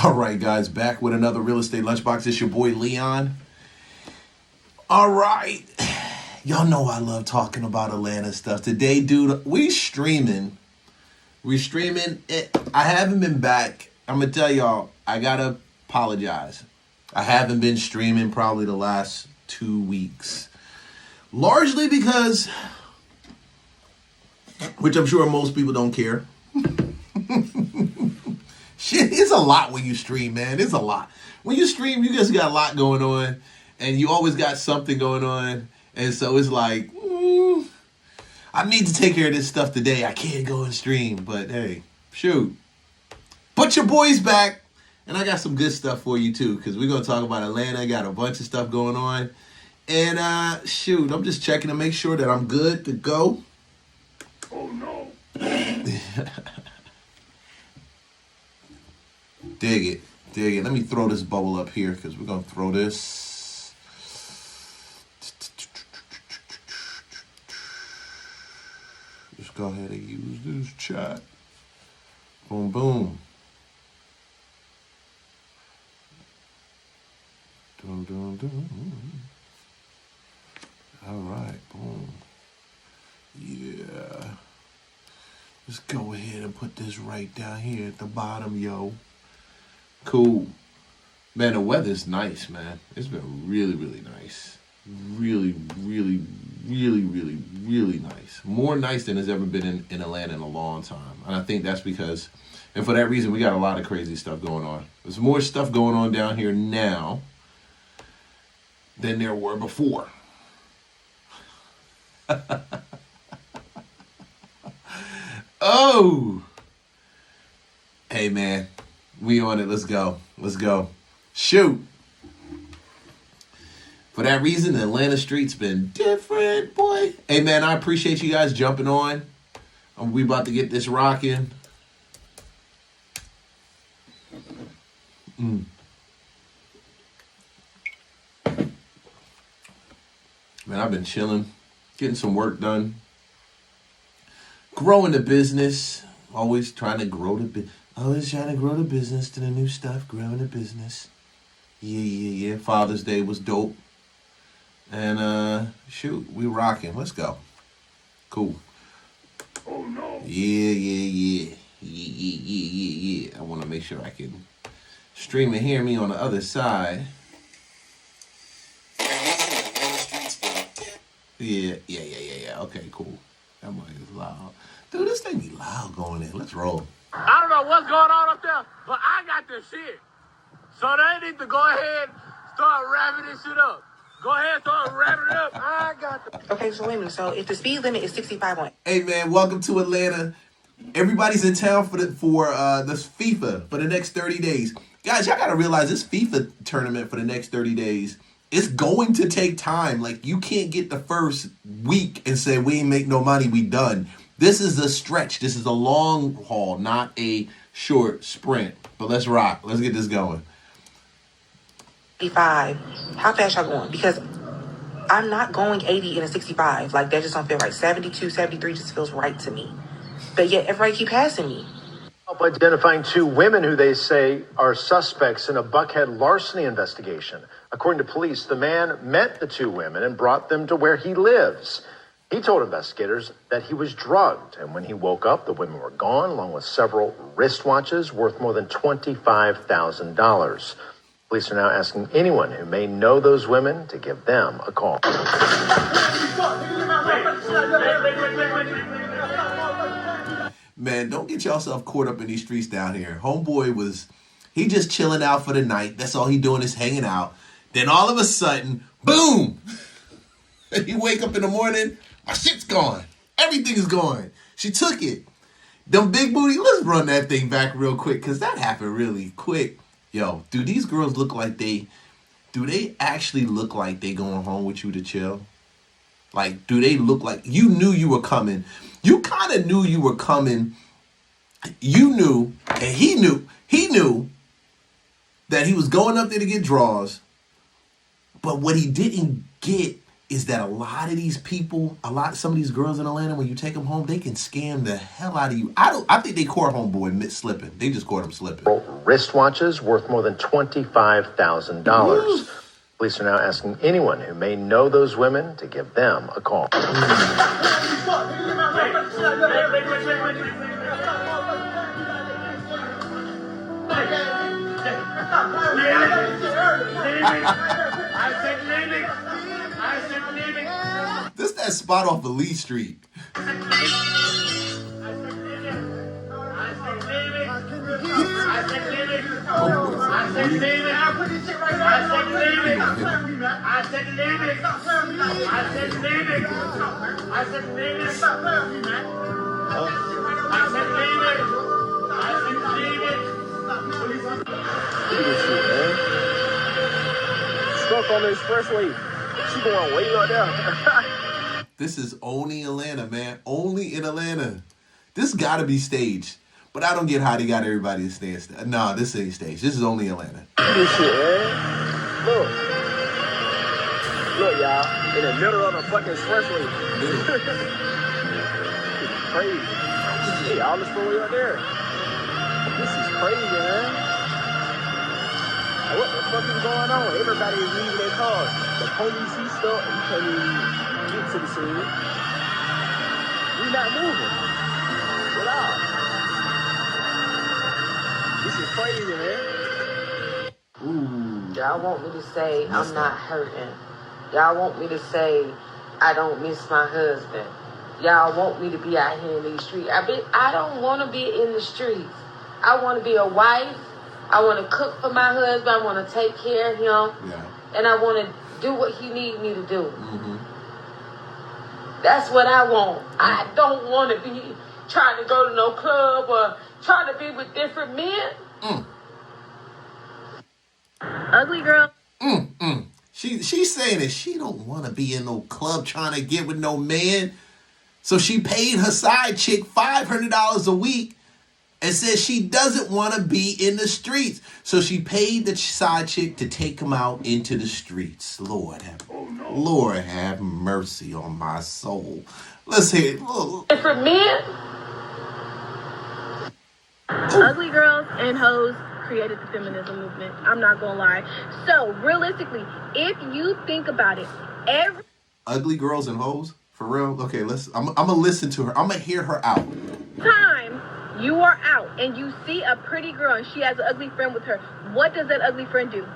All right, guys, back with another Real Estate Lunchbox. It's your boy, Leon. All right. Y'all know I love talking about Atlanta stuff. Today, dude, we streaming. I haven't been back. I'm going to tell y'all, I got to apologize. I haven't been streaming probably the last 2 weeks. Largely because, which I'm sure most people don't care. Shit, it's a lot when you stream, man. It's a lot. When you stream, you just got a lot going on, and you always got something going on, and so it's like, I need to take care of this stuff today. I can't go and stream, but hey, shoot. But your boy's back, and I got some good stuff for you, too, because we're going to talk about Atlanta. I got a bunch of stuff going on, and shoot, I'm just checking to make sure that I'm good to go. Oh, no. Dig it. Let me throw this bubble up here because we're going to throw this. Just go ahead and use this chat. Boom, boom. Dun, dun, dun. All right, boom. Yeah. Let's go ahead and put this right down here at the bottom, yo. Cool. Man, the weather's nice, man. It's been really, really nice. Really, really, really, really, really nice. More nice than it's ever been in Atlanta in a long time. And I think that's because, and for that reason, we got a lot of crazy stuff going on. There's more stuff going on down here now than there were before. Oh! Hey, man. We on it. Let's go. Shoot. For that reason, the Atlanta street's been different, boy. Hey, man, I appreciate you guys jumping on. We about to get this rocking. Man, I've been chilling, getting some work done, growing the business, always trying to grow the business. Always trying to grow the business to the new stuff, growing the business. Yeah. Father's Day was dope. And, shoot, we rocking. Let's go. Cool. Oh, no. Yeah. I want to make sure I can stream and hear me on the other side. Yeah. Okay, cool. That mic is loud. Dude, this thing be loud going in. Let's roll. I don't know what's going on up there, but I got this shit. So they need to go ahead, start wrapping this shit up. Go ahead, start wrapping it up. I got the... Okay, so wait a minute. So if the speed limit is 65 on... Hey, man, welcome to Atlanta. Everybody's in town for this FIFA for the next 30 days. Guys, y'all got to realize this FIFA tournament for the next 30 days, it's going to take time. Like, you can't get the first week and say, we ain't make no money, we done. This is a stretch. This is a long haul, not a short sprint. But let's rock. Let's get this going. 65. How fast y'all going? Because I'm not going 80 in a 65. Like, that just don't feel right. 72, 73 just feels right to me. But yet, everybody keep passing me. Identifying 2 women who they say are suspects in a Buckhead larceny investigation. According to police, the man met the 2 women and brought them to where he lives. He told investigators that he was drugged, and when he woke up, the women were gone, along with several wristwatches worth more than $25,000. Police are now asking anyone who may know those women to give them a call. Man, don't get yourself caught up in these streets down here. Homeboy he just chilling out for the night. That's all he doing is hanging out. Then all of a sudden, boom! You wake up in the morning, my shit's gone. Everything is gone. She took it. Them big booty, let's run that thing back real quick, because that happened really quick. Yo, do these girls look like do they actually look like they going home with you to chill? Like, do they look like, you knew you were coming. You kind of knew you were coming. You knew, and he knew that he was going up there to get draws. But what he didn't get is that a lot of these people, some of these girls in Atlanta, when you take them home, they can scam the hell out of you. I think they caught homeboy slipping. They just caught him slipping. Wristwatches worth more than $25,000. Police are now asking anyone who may know those women to give them a call. This that spot off of Lee Street. Stuck on the expressway. She going way up there. This is only Atlanta, man. Only in Atlanta. This gotta be staged. But I don't get how they got everybody to stand still. Nah, this ain't staged. This is only Atlanta. This shit, man. Look. Look, y'all. In the middle of the fucking expressway. It's crazy. Hey, all this way up there. This is crazy, man. What the fuck is going on? Everybody is leaving their cars. The police, he's stuck, and he can't even get to the scene. We not moving. Get out. This is crazy, man. Ooh. Y'all want me to say I'm not hurting. Y'all want me to say I don't miss my husband. Y'all want me to be out here in these streets. I don't want to be in the streets. I want to be a wife. I want to cook for my husband. I want to take care of him. Yeah. And I want to do what he needs me to do. Mm-hmm. That's what I want. I don't want to be trying to go to no club or trying to be with different men. Ugly girl. She's saying that she don't want to be in no club trying to get with no man. So she paid her side chick $500 a week and says she doesn't want to be in the streets. So she paid the side chick to take him out into the streets. Lord have mercy on my soul. Let's hear it. Different men. Ugly girls and hoes created the feminism movement. I'm not gonna lie. So realistically, if you think about it, every ugly girls and hoes? For real? Okay, I'm gonna listen to her. I'm gonna hear her out. time you are out and you see a pretty girl and she has an ugly friend with her, what does that ugly friend do?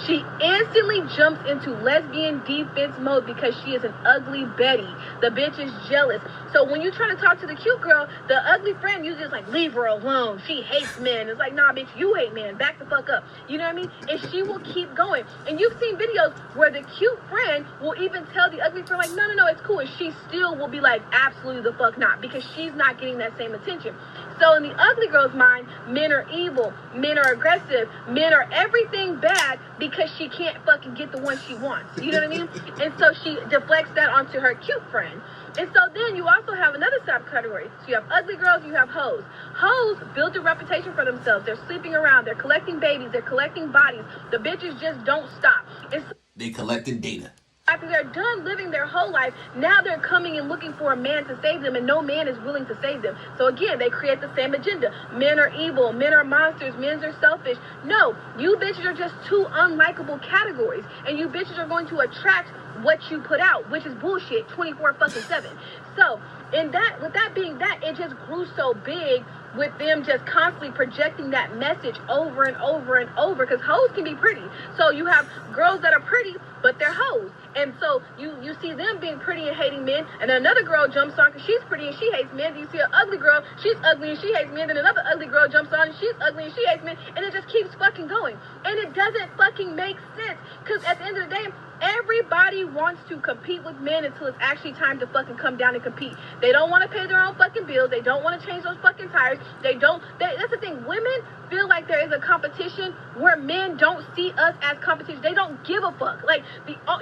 She instantly jumps into lesbian defense mode because she is an ugly Betty. The bitch is jealous. So when you try to talk to the cute girl, the ugly friend, you just like, leave her alone. She hates men. It's like, nah, bitch, you hate men. Back the fuck up. You know what I mean? And she will keep going. And you've seen videos where the cute friend will even tell the ugly friend, like, no, it's cool. And she still will be like, absolutely the fuck not, because she's not getting that same attention. So in the ugly girl's mind, men are evil, men are aggressive, men are everything bad because she can't fucking get the one she wants. You know what I mean? And so she deflects that onto her cute friend. And so then you also have another subcategory. So you have ugly girls, you have hoes. Hoes build a reputation for themselves. They're sleeping around, they're collecting babies, they're collecting bodies. The bitches just don't stop. And so they collecting data. after they're done living their whole life, now they're coming and looking for a man to save them, and no man is willing to save them. So again, they create the same agenda. Men are evil, men are monsters, men are selfish. No, you bitches are just two unlikable categories, and you bitches are going to attract what you put out, which is bullshit 24/7. So, with that being that, it just grew so big with them just constantly projecting that message over and over and over, because hoes can be pretty. So you have girls that are pretty, but they're hoes. And so you see them being pretty and hating men, and then another girl jumps on because she's pretty and she hates men. You see an ugly girl, she's ugly and she hates men, then another ugly girl jumps on and she's ugly and she hates men, and it just keeps fucking going. And it doesn't fucking make sense, because at the end of the day, everybody wants to compete with men until it's actually time to fucking come down and compete. They don't want to pay their own fucking bills. They don't want to change those fucking tires. That's the thing. Women feel like there is a competition where men don't see us as competition. They don't give a fuck. Like,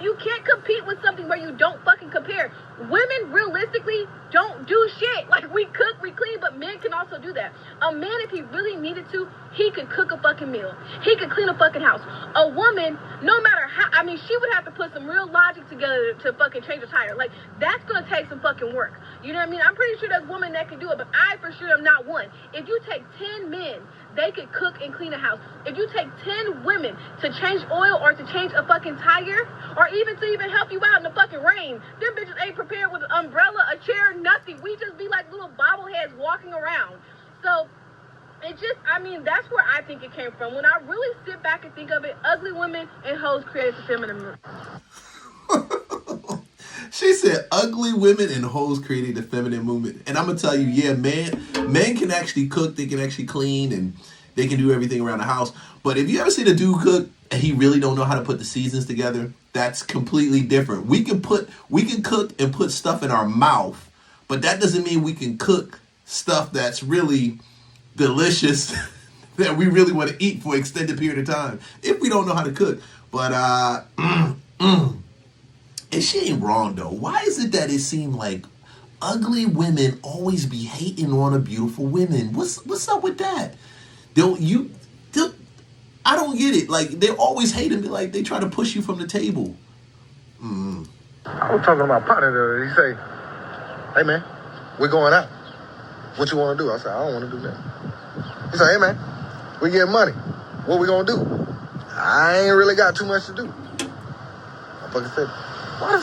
you can't compete with something where you don't fucking compare. Women realistically don't do shit. Like, we cook, we clean, but men can also do that. A man, if he really needed to, he could cook a fucking meal. He could clean a fucking house. A woman, no matter how, she would have to to put some real logic together to fucking change a tire. Like, that's gonna take some fucking work. You know what I mean? I'm pretty sure there's women that can do it, but I for sure am not one. If you take 10 men, they could cook and clean a house. If you take 10 women to change oil or to change a fucking tire, or even to even help you out in the fucking rain, them bitches ain't prepared with an umbrella, a chair, nothing. We just be like little bobbleheads walking around. So it just, I mean, that's where I think it came from. When I really sit back and think of it, ugly women and hoes created the feminine movement. She said ugly women and hoes created the feminine movement. And I'm going to tell you, yeah, men can actually cook, they can actually clean, and they can do everything around the house. But if you ever see the dude cook and he really don't know how to put the seasons together, that's completely different. We can cook and put stuff in our mouth, but that doesn't mean we can cook stuff that's really delicious that we really want to eat for an extended period of time if we don't know how to cook. But and she ain't wrong though. Why is it that it seemed like ugly women always be hating on a beautiful women? What's up with that? I don't get it. Like, they always hate and be like, they try to push you from the table. I was talking to my partner. He say, "Hey man, we're going out. What you want to do?" I said, "I don't want to do that." He said, "Hey man, we get money. What we gonna do?" I ain't really got too much to do. I fucking said, Why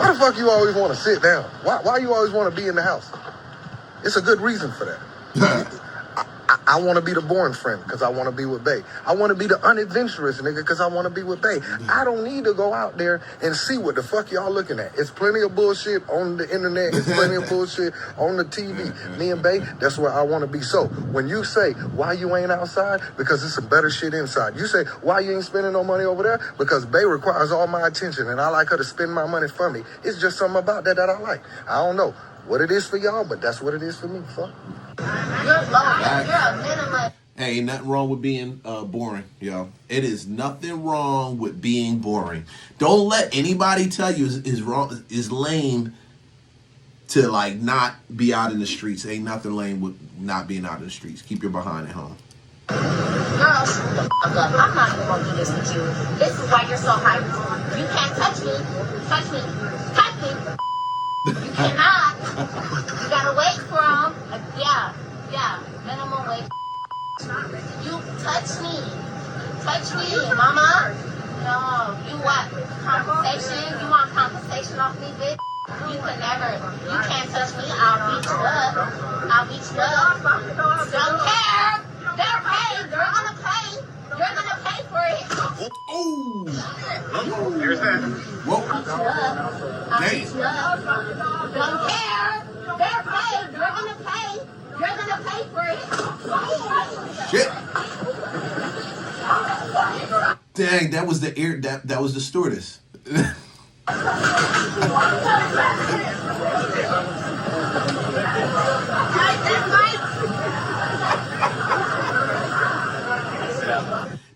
the fuck you always want to sit down? Why you always want to be in the house? It's a good reason for that. I want to be the boring friend because I want to be with Bae. I want to be the unadventurous nigga because I want to be with Bae. I don't need to go out there and see what the fuck y'all looking at. It's plenty of bullshit on the internet. It's plenty of bullshit on the TV. Me and Bae, that's where I want to be. So when you say, why you ain't outside? Because there's some better shit inside. You say, why you ain't spending no money over there? Because Bae requires all my attention and I like her to spend my money for me. It's just something about that I like. I don't know what it is for y'all, but that's what it is for me. Fuck. You're a minimum. Hey, ain't nothing wrong with being boring, yo. It is nothing wrong with being boring. Don't let anybody tell you is lame to like not be out in the streets. Ain't nothing lame with not being out in the streets. Keep your behind at home. Girl, shut the fuck up. I'm not even gonna do this with you. This is why you're so hyped. You can't touch me. Touch me. Touch me. You cannot. You gotta wait for him. Yeah. Minimum wait. You touch me. Touch me, mama. No, you what? Compensation? You want compensation off me, bitch? You can never. You can't touch me. I'll beat you up. Don't care. They're paid. They're gonna pay. You're gonna pay for it. Oh! Here's that. Whoa! I'll beat you up. Don't care. They're paid. You're gonna pay. You're gonna pay for it. Shit! Dang, that was the air. That was the stewardess.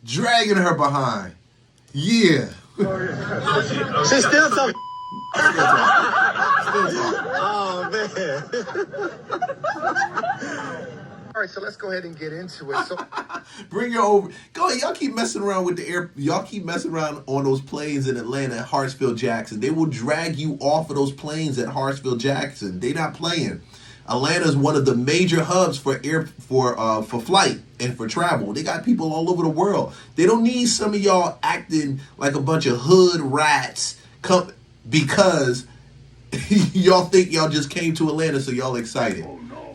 Dragging her behind. Yeah. She's still talking. Oh man. All right, so let's go ahead and get into it. So Bring her over. Go ahead. Y'all keep messing around with the air. Y'all keep messing around on those planes in Atlanta at Hartsfield Jackson. They will drag you off of those planes at Hartsfield Jackson. They not playing. Atlanta is one of the major hubs for flight and for travel. They got people all over the world. They don't need some of y'all acting like a bunch of hood rats because y'all think y'all just came to Atlanta, so y'all excited.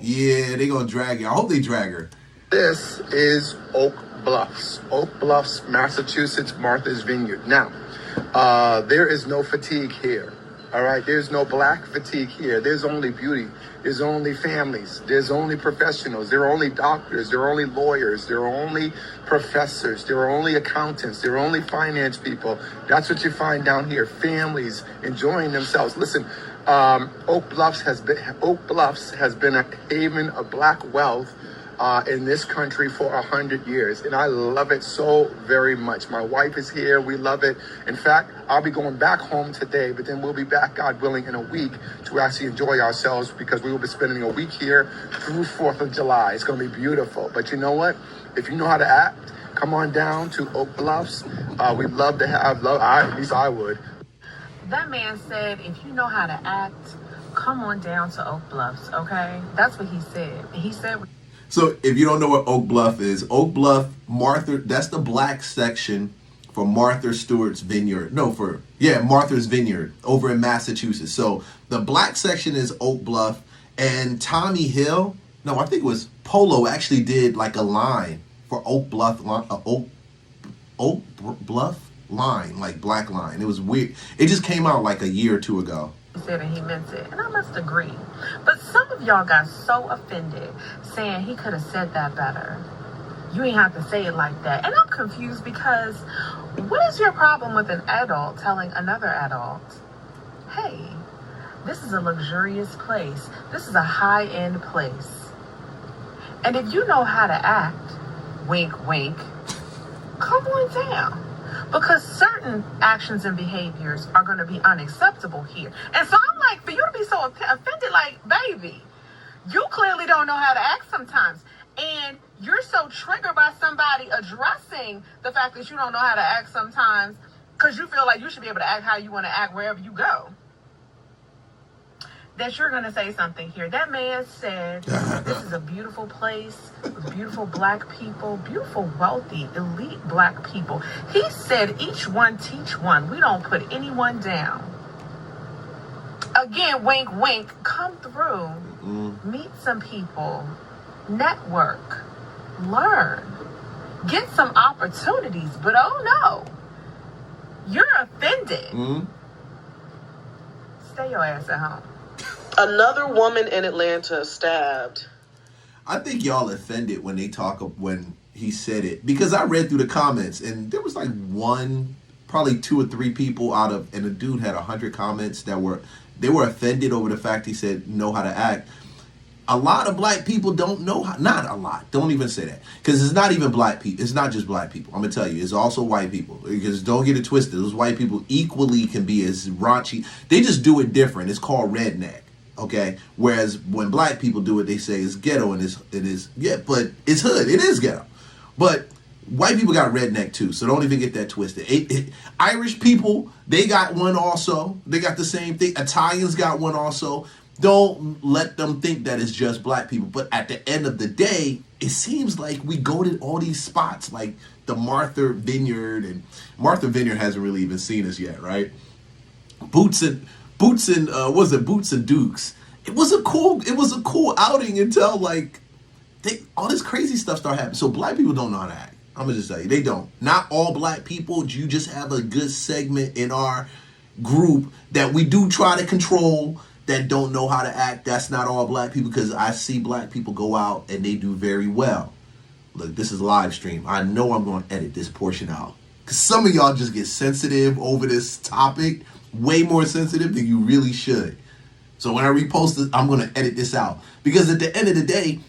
Yeah, they gonna drag you. I hope they drag her. this is Oak Bluffs. Oak Bluffs, Massachusetts, Martha's Vineyard. Now, there is no fatigue here. All right, there's no black fatigue here. There's only beauty. There's only families. There's only professionals. There are only doctors. There are only lawyers. There are only professors. There are only accountants. There are only finance people. That's what you find down here. Families enjoying themselves. Listen, Oak Bluffs has been a haven of black wealth in this country for 100 years, and I love it so very much. My wife is here. We love it. In fact, I'll be going back home today, but then we'll be back, God willing, in a week to actually enjoy ourselves because we will be spending a week here through 4th of July. It's going to be beautiful. But you know what? If you know how to act, come on down to Oak Bluffs. We'd love to have, at least I would. That man said, if you know how to act, come on down to Oak Bluffs, okay? That's what he said. He said... So if you don't know what Oak Bluff is, Oak Bluff, that's the black section for Martha Stewart's Vineyard. Martha's Vineyard over in Massachusetts. So the black section is Oak Bluff, and Tommy Hill, I think it was Polo, actually did like a line for Oak Bluff, Oak Bluff line, like black line. It was weird. It just came out like a year or two ago. He said and he meant it, and I must agree. But some of y'all got so offended, saying he could have said that better. You ain't have to say it like that. And I'm confused because what is your problem with an adult telling another adult, hey, this is a luxurious place. This is a high-end place. And if you know how to act, wink, wink, come on down. Because certain actions and behaviors are going to be unacceptable here. And so I'm like, for you to be so offended, like, baby, you clearly don't know how to act sometimes. And you're so triggered by somebody addressing the fact that you don't know how to act sometimes because you feel like you should be able to act how you want to act wherever you go, that you're going to say something here. That man said, this is a beautiful place with beautiful black people, beautiful, wealthy, elite black people. He said, each one teach one. We don't put anyone down. Again, wink, wink, come through, meet some people, network, learn, get some opportunities. But oh no, you're offended. Stay your ass at home. Another woman in Atlanta stabbed. I think y'all offended when when he said it, because I read through the comments and there was like probably 2 or 3 people and the dude had 100 comments they were offended over the fact he said know how to act. A lot of black people don't know how, not a lot, don't even say that, because it's not even black people, it's not just black people, I'm gonna tell you, it's also white people, because don't get it twisted, those white people equally can be as raunchy, they just do it different, it's called redneck, okay, whereas when black people do it, they say it's ghetto, and it is, but it's hood, it is ghetto, but white people got redneck too, so don't even get that twisted. Irish people, they got one also, they got the same thing, Italians got one also. Don't let them think that it's just black people. But at the end of the day, it seems like we go to all these spots like the Martha Vineyard, and Martha Vineyard hasn't really even seen us yet, right? Boots and Dukes. It was a cool outing until like all this crazy stuff started happening. So black people don't know how to act. I'm gonna just tell you, they don't. Not all black people. You just have a good segment in our group that we do try to control, that don't know how to act. That's not all black people, because I see black people go out and they do very well. Look, this is a live stream. I know I'm going to edit this portion out, because some of y'all just get sensitive over this topic, way more sensitive than you really should. So when I repost it, I'm going to edit this out, because at the end of the day,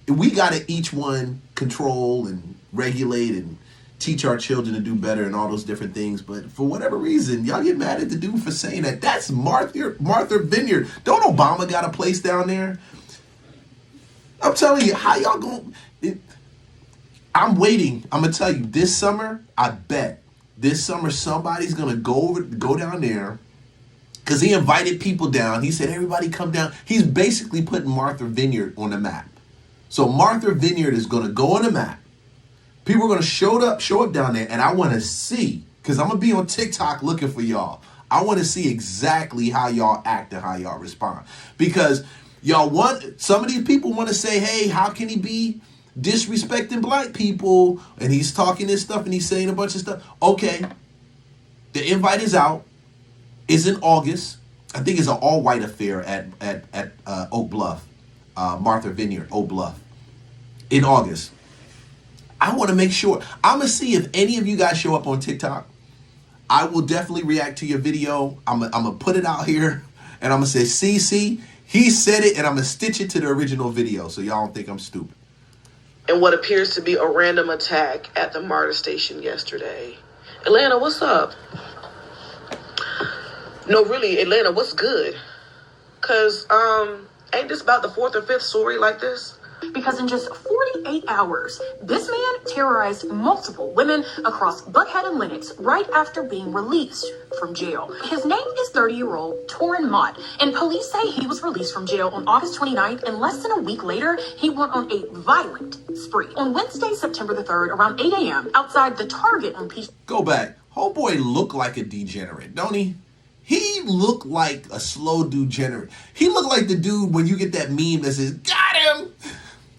we got to each one control and regulate and teach our children to do better and all those different things. But for whatever reason, y'all get mad at the dude for saying that. That's Martha Vineyard. Don't Obama got a place down there? I'm telling you, how y'all going? I'm waiting. I'm going to tell you, this summer, I bet this summer somebody's going to go down there, because he invited people down. He said, everybody come down. He's basically putting Martha Vineyard on the map. So Martha Vineyard is going to go on the map. People are going to show up down there, and I want to see, because I'm going to be on TikTok looking for y'all. I want to see exactly how y'all act and how y'all respond. Because some of these people want to say, hey, how can he be disrespecting black people? And he's talking this stuff and he's saying a bunch of stuff. Okay, the invite is out. It's in August. I think it's an all-white affair at Oak Bluff, Martha Vineyard, Oak Bluff, in August. I want to make sure. I'm going to see if any of you guys show up on TikTok. I will definitely react to your video. I'm going to put it out here, and I'm going to say, see, he said it, and I'm going to stitch it to the original video so y'all don't think I'm stupid. And what appears to be a random attack at the MARTA station yesterday. Atlanta, what's up? No, really, Atlanta, what's good? Because ain't this about the 4th or 5th story like this? Because in just 48 hours, this man terrorized multiple women across Buckhead and Lenox right after being released from jail. His name is 30-year-old Torrin Mott, and police say he was released from jail on August 29th, and less than a week later, he went on a violent spree. On Wednesday, September the 3rd, around 8 a.m., outside the Target on Peach... Go back. Homeboy looked like a degenerate, don't he? He looked like a slow degenerate. He looked like the dude when you get that meme that says, "Got him!"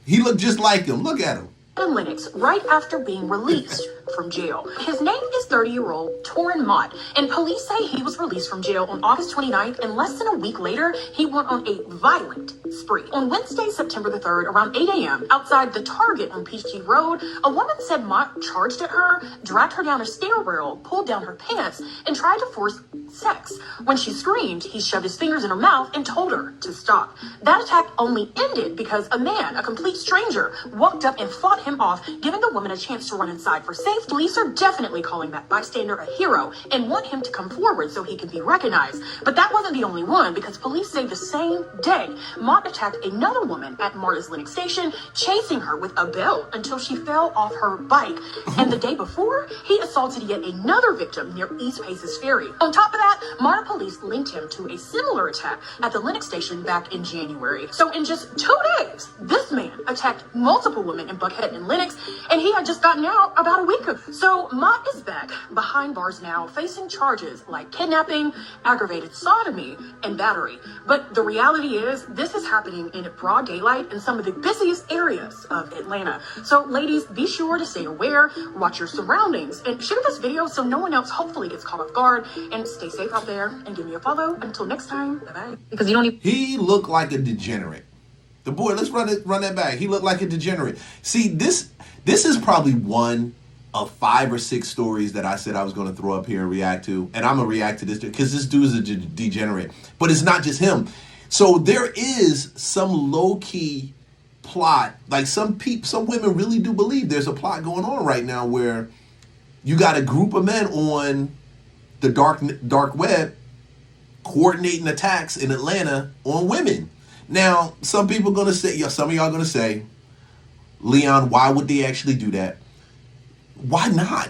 He looked just like him. Look at him. In Lenox right after being released from jail. His name is 30-year-old Torrin Mott, and police say he was released from jail on August 29th, and less than a week later, he went on a violent spree. On Wednesday, September the 3rd, around 8 a.m., outside the Target on Peachtree Road, a woman said Mott charged at her, dragged her down a stair rail, pulled down her pants, and tried to force sex. When she screamed, he shoved his fingers in her mouth and told her to stop. That attack only ended because a man, a complete stranger, walked up and fought him off, giving the woman a chance to run inside for safety. Police are definitely calling that bystander a hero and want him to come forward so he can be recognized. But that wasn't the only one, because police say the same day, Mott attacked another woman at Marta's Lenox Station, chasing her with a belt until she fell off her bike. And the day before, he assaulted yet another victim near East Paces Ferry. On top of that, Marta police linked him to a similar attack at the Lenox Station back in January. So in just 2 days, this man attacked multiple women in Buckhead and Lenox, and he had just gotten out about a week ago. So Mott is back behind bars now, facing charges like kidnapping, aggravated sodomy, and battery. But the reality is, this is happening in broad daylight in some of the busiest areas of Atlanta. So ladies, be sure to stay aware, watch your surroundings, and share this video so no one else hopefully gets caught off guard. And stay safe out there, and give me a follow. Until next time, bye-bye. Because you don't even... He looked like a degenerate. The boy, let's run that back. He looked like a degenerate. See, this is probably one of 5 or 6 stories that I said I was going to throw up here and react to. And I'm going to react to this because this dude is a degenerate. But it's not just him. So there is some low-key plot. Like some women really do believe there's a plot going on right now where you got a group of men on the dark web coordinating attacks in Atlanta on women. Now, some people are going to say, some of y'all are going to say, Leon, why would they actually do that? Why not?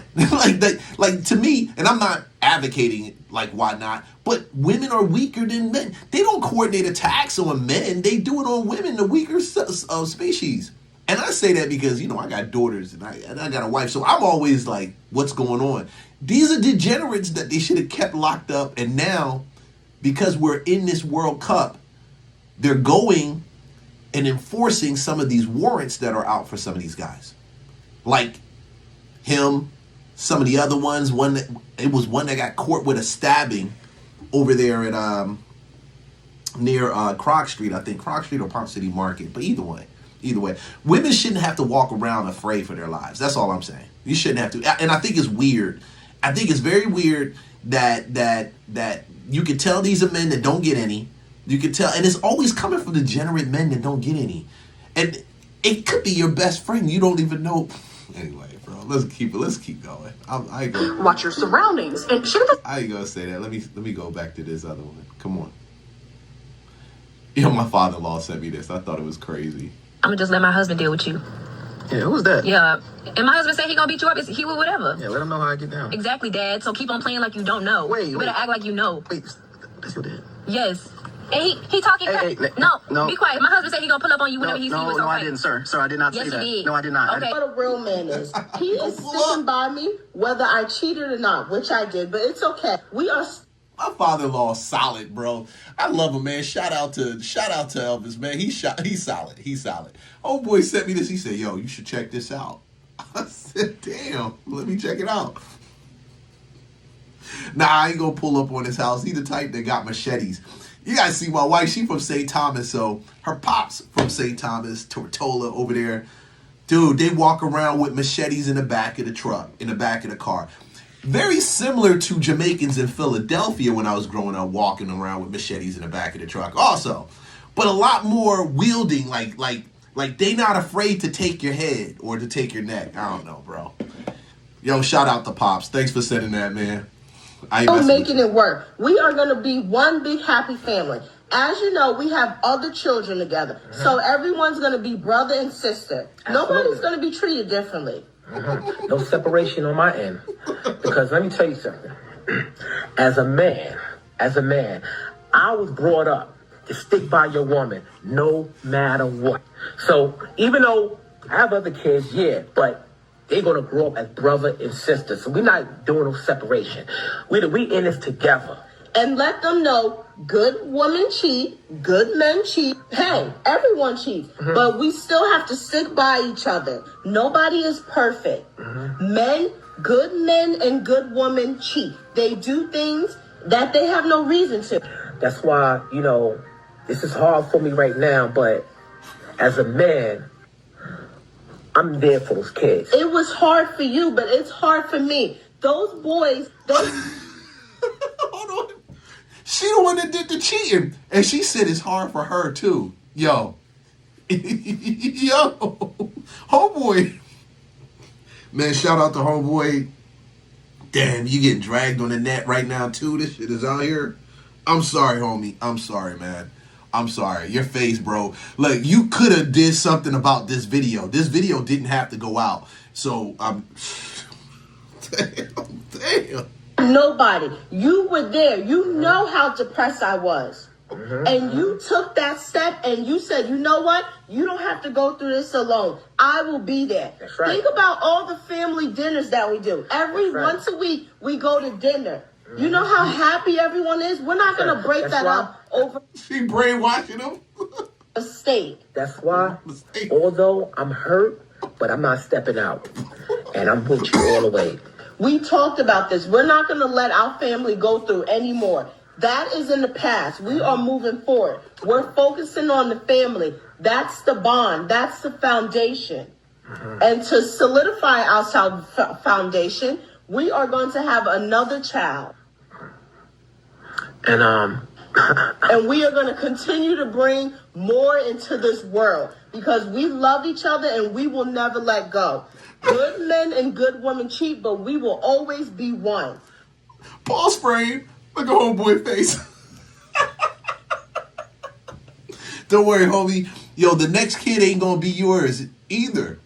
like to me, and I'm not advocating like why not, but women are weaker than men. They don't coordinate attacks on men. They do it on women, the weaker species. And I say that because, you know, I got daughters and I got a wife, so I'm always like, what's going on? These are degenerates that they should have kept locked up, and now, because we're in this World Cup, they're going and enforcing some of these warrants that are out for some of these guys. Like him, some of the other ones. One that got caught with a stabbing over there at near Croc Street, I think Croc Street or Palm City Market. But either way, women shouldn't have to walk around afraid for their lives. That's all I'm saying. You shouldn't have to. And I think it's weird. I think it's very weird that you can tell these are men that don't get any. You can tell, and it's always coming from degenerate men that don't get any. And it could be your best friend. You don't even know. Anyway, bro, let's keep going. I ain't gonna, watch your surroundings and share this. I ain't gonna say that. Let me go back to this other one. Come on. Yo, my father-in-law sent me this. I thought it was crazy. I'm gonna just let my husband deal with you. Yeah, who's that? Yeah. And my husband said he gonna beat you up. He will whatever. Yeah, let him know how I get down. Exactly, Dad. So keep on playing like you don't know. You better act like you know. Wait, that's your dad? Yes. And he talking hey, no, be quiet. My husband said he gonna pull up on you whenever he sees what's No, I didn't, sir. Sir, I did not say that. He did. No, I did not. Okay. What a real man is. He is sticking by me, whether I cheated or not, which I did, but it's okay. We are... My father-in-law is solid, bro. I love him, man. Shout out to Elvis, man. He's solid. He's solid. Oh boy sent me this. He said, "Yo, you should check this out." I said, "Damn, let me check it out." Nah, I ain't gonna pull up on his house. He the type that got machetes. You guys see my wife, she from St. Thomas, so her pops from St. Thomas, Tortola over there. Dude, they walk around with machetes in the back of the truck, in the back of the car. Very similar to Jamaicans in Philadelphia when I was growing up, walking around with machetes in the back of the truck also. But a lot more wielding, like they not afraid to take your head or to take your neck. I don't know, bro. Yo, shout out to Pops. Thanks for sending that, man. making it work. We are going to be one big happy family. As you know, we have other children together. So everyone's going to be brother and sister. Nobody's going to be treated differently. No separation on my end. Because let me tell you something. As a man, I was brought up to stick by your woman no matter what. So even though I have other kids, yeah, but they're going to grow up as brother and sister. So we're not doing no separation. We in this together. And let them know, good women cheat, good men cheat. Hey, everyone cheats. But we still have to stick by each other. Nobody is perfect. Good men and good women cheat. They do things that they have no reason to. That's why, this is hard for me right now, but as a man, I'm there for those kids. It was hard for you, but it's hard for me. Those boys, Hold on. She the one that did the cheating. And she said it's hard for her, too. Yo. Homeboy. Man, shout out to Homeboy. Damn, you getting dragged on the net right now, too. This shit is out here. I'm sorry, homie. I'm sorry, man. I'm sorry. Your face, bro. Look, you could have did something about this video. This video didn't have to go out. So, damn. Nobody. You were there. You know how depressed I was. And you took that step and you said, you know what? You don't have to go through this alone. I will be there. That's right. Think about all the family dinners that we do. Once a week, we go to dinner. You know how happy everyone is? We're not going to break that up over She brainwashing them. a state. That's why, although I'm hurt, but I'm not stepping out. And I'm with you all the way. We talked about this. We're not going to let our family go through anymore. That is in the past. We are moving forward. We're focusing on the family. That's the bond. That's the foundation. And to solidify our foundation, we are going to have another child. And and we are going to continue to bring more into this world because we love each other and we will never let go. Good men and good women cheat, but we will always be one. Pause frame. Look at Homeboy face. Don't worry, homie. Yo, the next kid ain't gonna be yours either.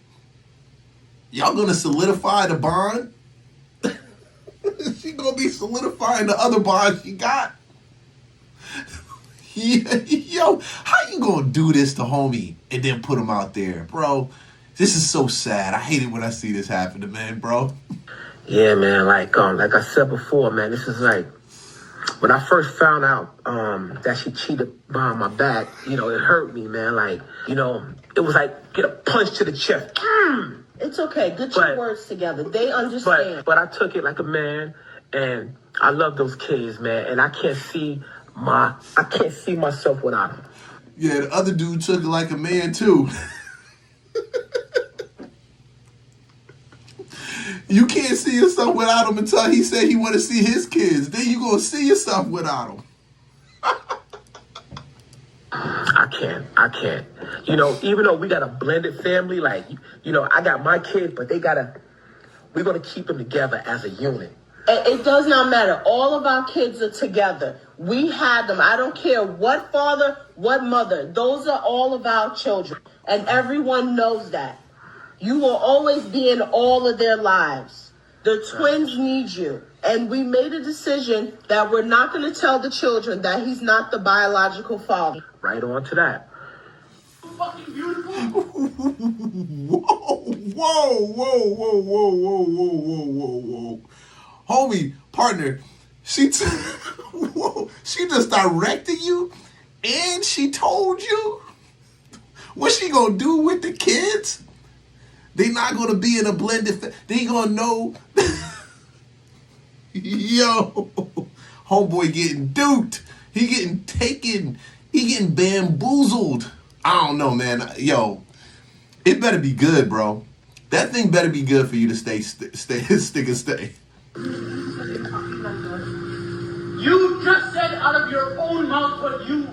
Y'all gonna solidify the bond? She gonna be solidifying the other bond she got. Yo, how you gonna do this to homie and then put him out there, bro? This is so sad. I hate it when I see this happen to man, bro. Yeah, man. Like I said before, man. This is like when I first found out that she cheated behind my back. It hurt me, man. Like it was like get a punch to the chest. It's okay. Get your words together. They understand. But I took it like a man, and I love those kids, man. And I can't see myself without them. Yeah, the other dude took it like a man too. You can't see yourself without him until he said he want to see his kids. Then you gonna see yourself without him. I can't. Even though we got a blended family, like, I got my kids, but we're gonna keep them together as a unit. It does not matter. All of our kids are together. We had them. I don't care what father, what mother. Those are all of our children. And everyone knows that. You will always be in all of their lives. The twins need you. And we made a decision that we're not going to tell the children that he's not the biological father. Right on to that. Fucking beautiful. Whoa. Homie, partner, she just directed you and she told you what she gonna do with the kids? They not gonna be in a blended they ain't gonna know. Yo, homeboy getting duped. He getting taken. He getting bamboozled. I don't know, man. Yo, it better be good, bro. That thing better be good for you to stick and stay. You just said out of your own mouth what you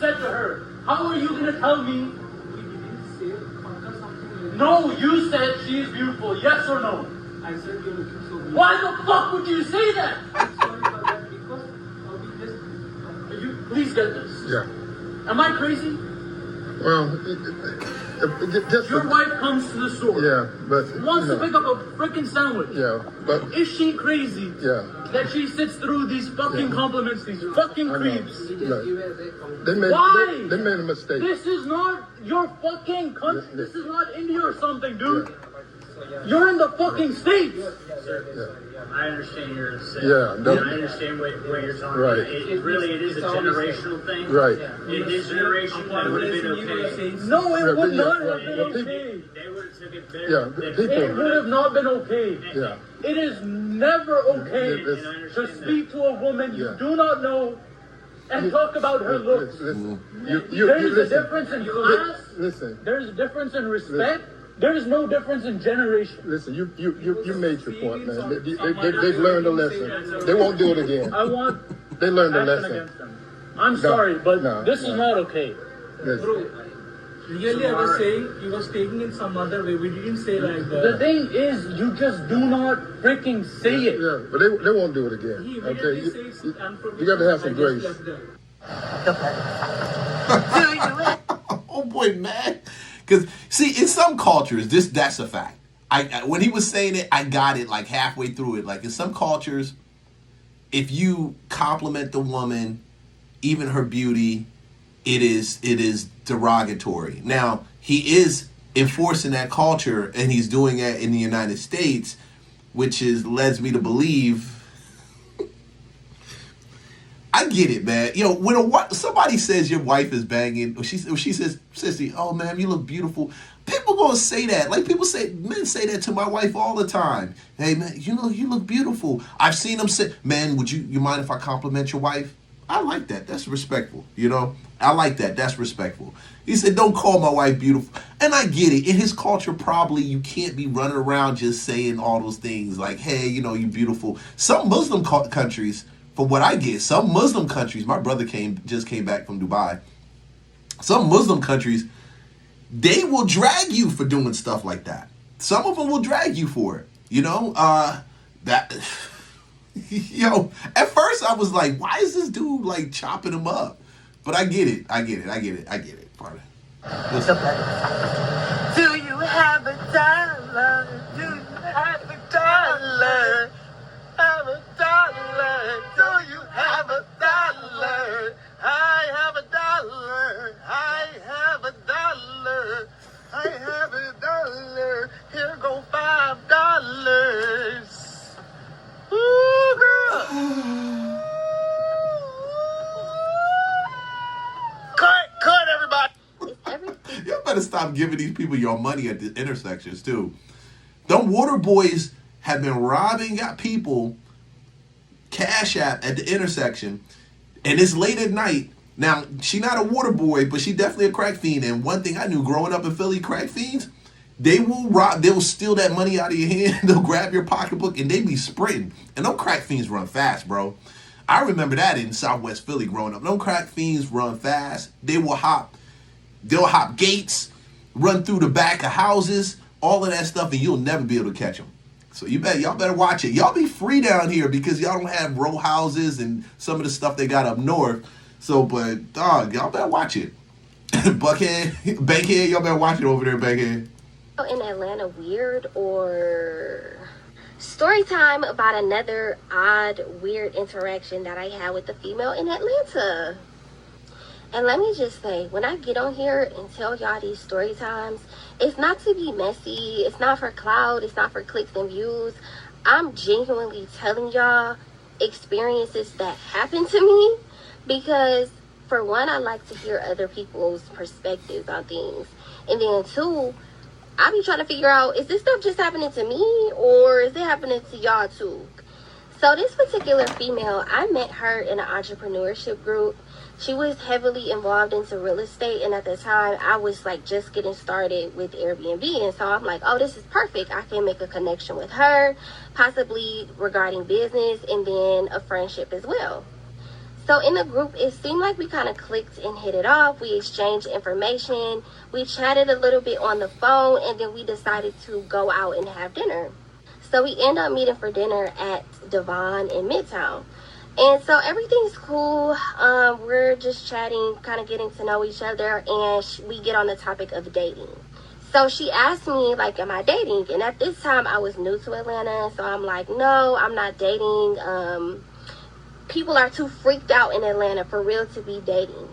said to her. How are you gonna tell me? No, you said she is beautiful. Yes or no? I said you're looking so beautiful. Why the fuck would you say that? I'm sorry about that because I'll be just. You please please get this. Yeah. Am I crazy? Well, just Your wife comes to the store. Yeah, but Wants to pick up a freaking sandwich. Yeah, but is she crazy? Yeah. That she sits through these fucking compliments, these fucking creeps. Right. They made Why? They made a mistake. This is not your fucking country. This is not India or something, dude. You're in the fucking States. I understand you're saying. Yeah, I understand what you're talking Right. about. It is a generational thing. Right. In his generation, that would have been okay. No, it would Yeah, not have been well, okay. They would have took it better. It would have not been okay. Yeah. It is never okay to speak to a woman you do not know and talk about her looks. There's a difference in class. Listen. There's a difference in respect. There is no difference in generation. Listen, you made your point, man. They've learned a lesson. They won't do it again. They learned a lesson. I'm sorry, but this is not okay. Really, I was saying he was taking it some other way. We didn't say like that. The thing is, you just do not freaking say it. Yeah, but they won't do it again. Okay, you got to have some grace. Oh boy, man. Because see, in some cultures, that's a fact. When he was saying it, I got it like halfway through it. Like in some cultures, if you compliment the woman, even her beauty, it is derogatory. Now, he is enforcing that culture, and he's doing that in the United States, which leads me to believe. I get it, man. You know, when somebody says your wife is banging, or she says, "Sissy, oh man, you look beautiful," people gonna say that. Like men say that to my wife all the time. Hey man, you look beautiful. I've seen them say, "Man, would you mind if I compliment your wife?" I like that. That's respectful. You know, I like that. That's respectful. He said, "Don't call my wife beautiful," and I get it. In his culture, probably you can't be running around just saying all those things like, "Hey, you beautiful." Some Muslim countries. From what I get, some Muslim countries, my brother just came back from Dubai. Some Muslim countries, they will drag you for doing stuff like that. Some of them will drag you for it. At first I was like, why is this dude like chopping him up? But I get it. Pardon. Listen. Do you have a dollar? Do you have a dollar? Have a dollar? Do you have a dollar? I have a dollar. I have a dollar. I have a dollar. Here go $5. Ooh, girl. Cut, everybody. Y'all better stop giving these people your money at the intersections too. Them water boys have been robbing people Cash App at the intersection, and it's late at night. Now, she not a water boy, but she definitely a crack fiend. And one thing I knew growing up in Philly, crack fiends, they will steal that money out of your hand. They'll grab your pocketbook and they be sprinting. And them crack fiends run fast, bro. I remember that in Southwest Philly growing up. Them crack fiends run fast. They'll hop gates, run through the back of houses, all of that stuff, and you'll never be able to catch them. So y'all better watch it. Y'all be free down here because y'all don't have row houses and some of the stuff they got up north. So, but dog, y'all better watch it. Buckhead, Bankhead, y'all better watch it over there, Bankhead. In Atlanta, weird or story time about another odd, weird interaction that I had with a female in Atlanta. And let me just say, when I get on here and tell y'all these story times, it's not to be messy. It's not for clout. It's not for clicks and views. I'm genuinely telling y'all experiences that happened to me because, for one, I like to hear other people's perspectives on things. And then, two, I be trying to figure out, is this stuff just happening to me or is it happening to y'all too? So this particular female, I met her in an entrepreneurship group. She was heavily involved into real estate, and at the time I was like just getting started with Airbnb, and so I'm like, oh, this is perfect. I can make a connection with her, possibly regarding business and then a friendship as well. So in the group, it seemed like we kind of clicked and hit it off. We exchanged information. We chatted a little bit on the phone, and then we decided to go out and have dinner. So we ended up meeting for dinner at Devon in Midtown. And so everything's cool. We're just chatting, kind of getting to know each other, and we get on the topic of dating. So she asked me, like, am I dating? And at this time, I was new to Atlanta, so I'm like, no, I'm not dating. People are too freaked out in Atlanta for real to be dating.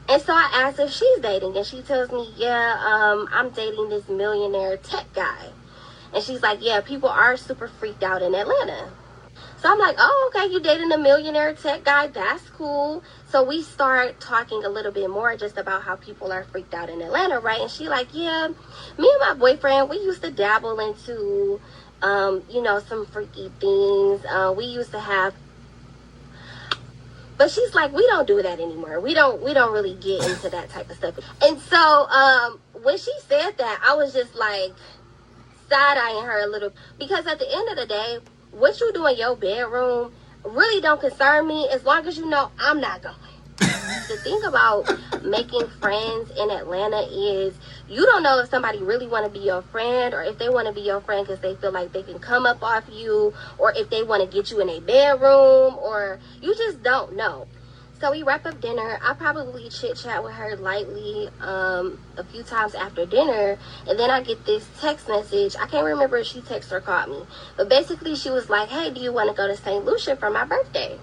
And so I asked if she's dating, and she tells me, yeah, I'm dating this millionaire tech guy. And she's like, yeah, people are super freaked out in Atlanta. So I'm like, oh, okay, you dating a millionaire tech guy? That's cool. So we start talking a little bit more just about how people are freaked out in Atlanta, right? And she like, yeah, me and my boyfriend, we used to dabble into, some freaky things. We used to have, but she's like, we don't do that anymore. We don't really get into that type of stuff. And so when she said that, I was just like side-eyeing her a little, because at the end of the day, what you do in your bedroom really don't concern me as long as you know I'm not going. The thing about making friends in Atlanta is you don't know if somebody really want to be your friend, or if they want to be your friend because they feel like they can come up off you, or if they want to get you in a bedroom, or you just don't know. So we wrap up dinner. I probably chit-chat with her lightly a few times after dinner. And then I get this text message. I can't remember if she texted or called me. But basically, she was like, hey, do you want to go to St. Lucia for my birthday?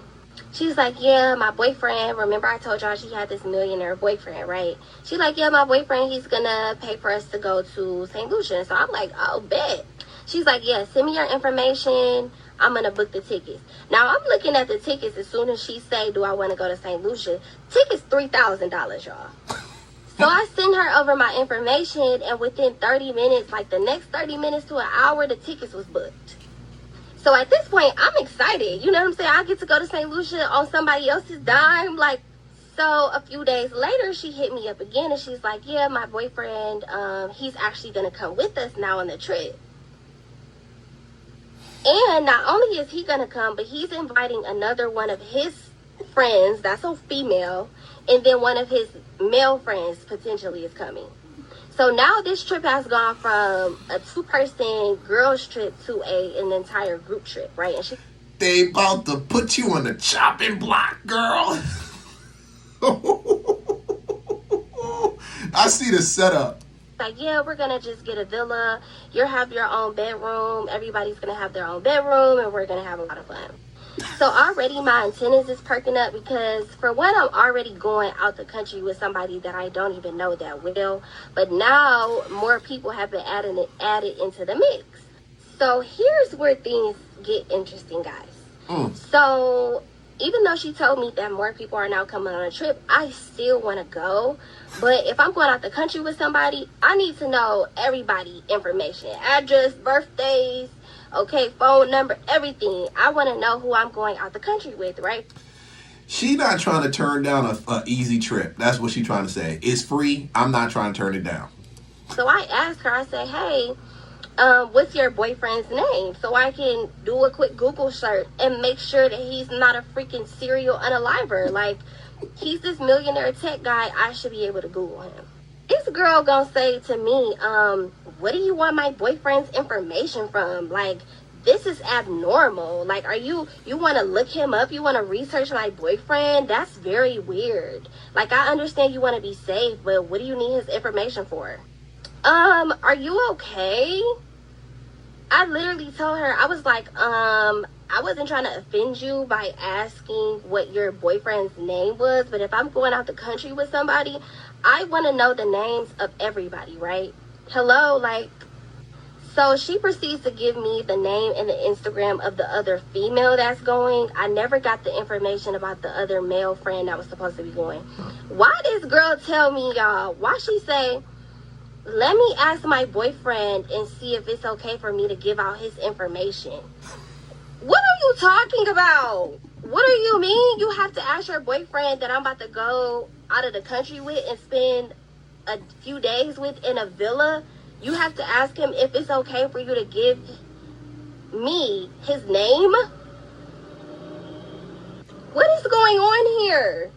She's like, yeah, my boyfriend. Remember I told y'all she had this millionaire boyfriend, right? She's like, yeah, my boyfriend, he's going to pay for us to go to St. Lucia. So I'm like, oh, bet. She's like, yeah, send me your information. I'm going to book the tickets. Now, I'm looking at the tickets as soon as she say, do I want to go to St. Lucia? Tickets, $3,000, y'all. So I send her over my information, and within 30 minutes, like the next 30 minutes to an hour, the tickets was booked. So at this point, I'm excited. You know what I'm saying? I get to go to St. Lucia on somebody else's dime. Like, so a few days later, she hit me up again, and she's like, yeah, my boyfriend, he's actually going to come with us now on the trip. And not only is he going to come, but he's inviting another one of his friends, that's a female, and then one of his male friends potentially is coming. So now this trip has gone from a 2-person girls trip to an entire group trip, right? And they about to put you on the chopping block, girl. I see the setup. Like, yeah, we're gonna just get a villa. You'll have your own bedroom. Everybody's gonna have their own bedroom, and we're gonna have a lot of fun. So already my antennas is perking up, because for one, I'm already going out the country with somebody that I don't even know that well. But now more people have been added into the mix. So here's where things get interesting, guys. So even though she told me that more people are now coming on a trip, I still want to go. But if I'm going out the country with somebody, I need to know everybody's information. Address, birthdays, okay, phone number, everything. I want to know who I'm going out the country with, right? She not trying to turn down a easy trip. That's what she trying to say. It's free. I'm not trying to turn it down. So I asked her, I said, hey, what's your boyfriend's name? So I can do a quick Google search and make sure that he's not a freaking serial unaliver. Like, he's this millionaire tech guy. I should be able to Google him. This girl gonna say to me, what do you want my boyfriend's information from? Like, this is abnormal. Like, you want to look him up? You want to research my boyfriend? That's very weird. Like, I understand you want to be safe, but what do you need his information for? Are you okay? I literally told her, I was like, I wasn't trying to offend you by asking what your boyfriend's name was, but if I'm going out the country with somebody, I want to know the names of everybody, right? Hello, like, so she proceeds to give me the name and the Instagram of the other female that's going. I never got the information about the other male friend that was supposed to be going. Why this girl tell me, y'all, why she say, let me ask my boyfriend and see if it's okay for me to give out his information? What are you talking about? What do you mean you have to ask your boyfriend that I'm about to go out of the country with and spend a few days with in a villa? You have to ask him if it's okay for you to give me his name? What is going on here?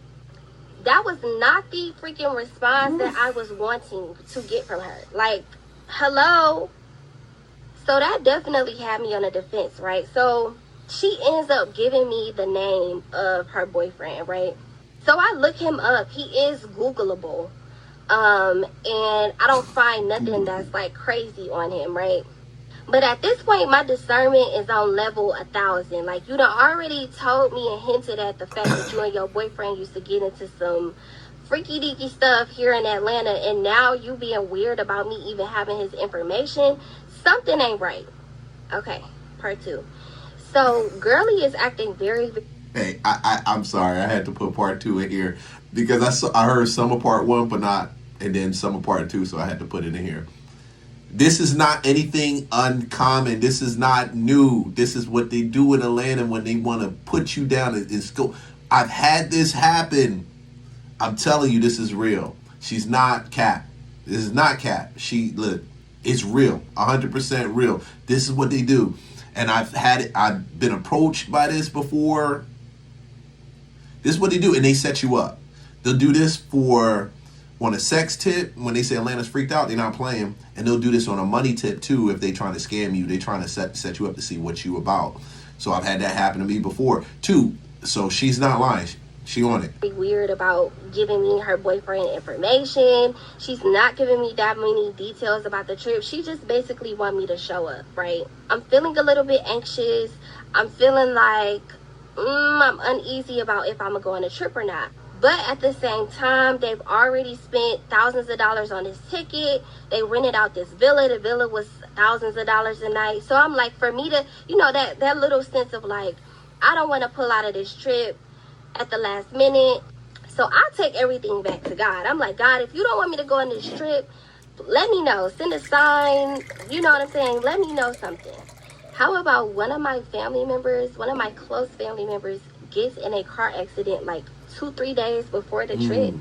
That was not the freaking response that I was wanting to get from her. Like, hello? So that definitely had me on the defense, right? So she ends up giving me the name of her boyfriend, right? So I look him up. He is Googleable. And I don't find nothing that's like crazy on him, right? But at this point, my discernment is on level 1,000. Like, you done already told me and hinted at the fact that you and your boyfriend used to get into some freaky deaky stuff here in Atlanta, and now you being weird about me even having his information. Something ain't right. Okay, part 2. So Girly is acting very... Hey, I'm sorry. I had to put part 2 in here because I heard some of part 1, but not, and then some of part 2, so I had to put it in here. This is not anything uncommon. This is not new. This is what they do in Atlanta when they want to put you down in school. I've had this happen. I'm telling you, this is real. She's not cap. This is not cap. Look, it's real. 100% real. This is what they do. And I've been approached by this before. This is what they do, and they set you up. They'll do this on a sex tip. When they say Atlanta's freaked out, they're not playing. And they'll do this on a money tip too. If they trying to scam you, they trying to set you up to see what you about. So I've had that happen to me before too. So she's not lying. She on it. Weird about giving me her boyfriend information. She's not giving me that many details about the trip. She just basically want me to show up, right? I'm feeling a little bit anxious. I'm feeling like I'm uneasy about if I'm gonna go on a trip or not. But at the same time, they've already spent thousands of dollars on this ticket. They rented out this villa. The villa was thousands of dollars a night. So I'm like, for me to, that little sense of like, I don't want to pull out of this trip at the last minute. So I take everything back to God. I'm like, God, if you don't want me to go on this trip, let me know. Send a sign. You know what I'm saying? Let me know something. How about one of my close family members gets in a car accident like 2-3 days before the trip?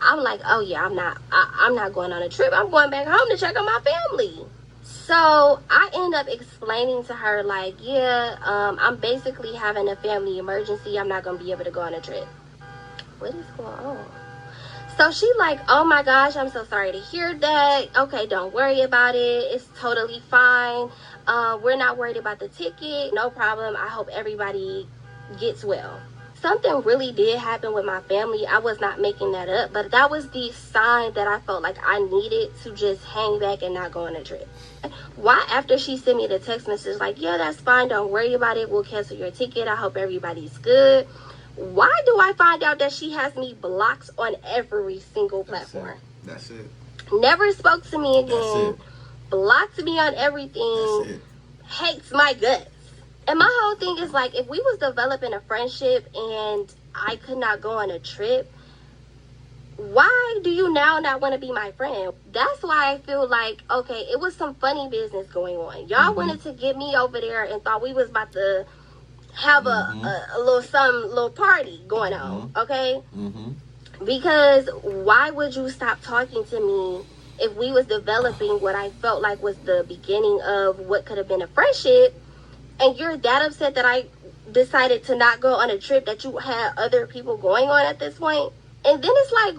I'm like, oh yeah, I'm not going on a trip. I'm going back home to check on my family. So I end up explaining to her like, yeah, I'm basically having a family emergency. I'm not going to be able to go on a trip. What is going on? So she like, oh my gosh, I'm so sorry to hear that. Okay, don't worry about it. It's totally fine. We're not worried about the ticket. No problem. I hope everybody gets well. Something really did happen with my family. I was not making that up, but that was the sign that I felt like I needed to just hang back and not go on a trip. Why, after she sent me the text message like, yeah, that's fine, don't worry about it, we'll cancel your ticket, I hope everybody's good, why do I find out that she has me blocked on every single platform? That's it. Never spoke to me again, blocked me on everything, hates my guts. And my whole thing is like, if we was developing a friendship and I could not go on a trip, why do you now not want to be my friend? That's why I feel like, okay, it was some funny business going on. Y'all wanted to get me over there and thought we was about to have a little party going on, okay? Because why would you stop talking to me if we was developing what I felt like was the beginning of what could have been a friendship? And you're that upset that I decided to not go on a trip that you had other people going on at this point? And then it's like,